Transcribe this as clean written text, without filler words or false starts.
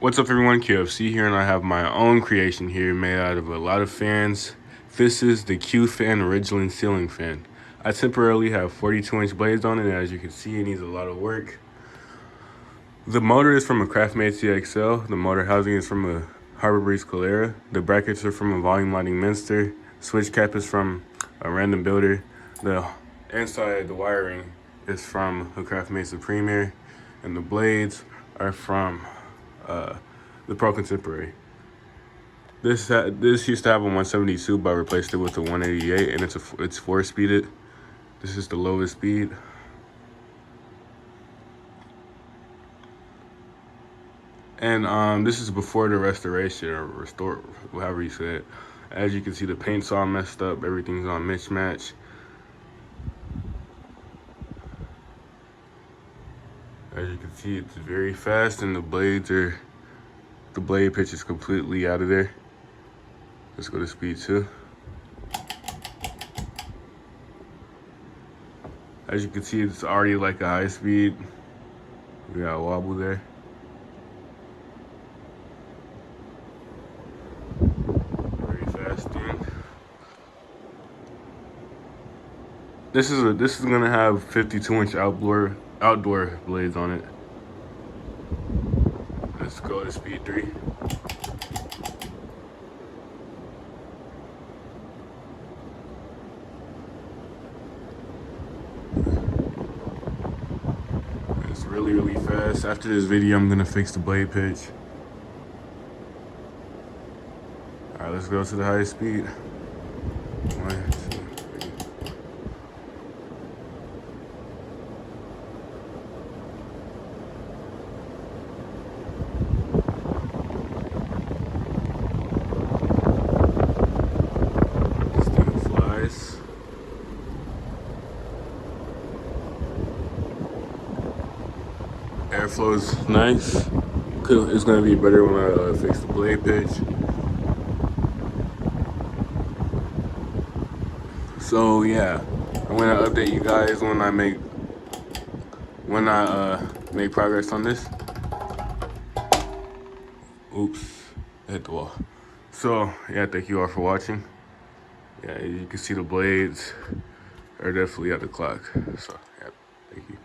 What's up everyone, QFC here, and I have my own creation here made out of a lot of fans. This is the QFAN Ridgeland ceiling fan. I temporarily have 42-inch blades on it, and as you can see, it needs a lot of work. The motor is from a craftmade CXL. The motor housing is from a Harbor Breeze Calera. The brackets are from a volume lighting minster. Switch cap is from a random builder. The inside, the wiring is from a craftmade Supreme, and the blades are from the Pro Contemporary. This used to have a 172, but I replaced it with a 188, and it's 4-speeded. This is the lowest speed. And this is before the restoration or restore, however you say it. As you can see, the paint's all messed up. Everything's on mismatch. As you can see, it's very fast, and the blade pitch is completely out of there. Let's go to speed 2. As you can see, it's already like a high speed. We got a wobble there. Very fast, dude. This is gonna have 52-inch outdoor blades on it. Let's go to speed 3. It's really fast. After this video, I'm gonna fix the blade pitch. All right, let's go to the highest speed. 1, 2, 3. This thing flies. Airflow is nice. It's gonna be better when I fix the blade pitch. So yeah, I'm gonna update you guys when I make progress on this. Oops, I hit the wall. So yeah, thank you all for watching. Yeah, you can see the blades are definitely at the clock. So yeah, thank you.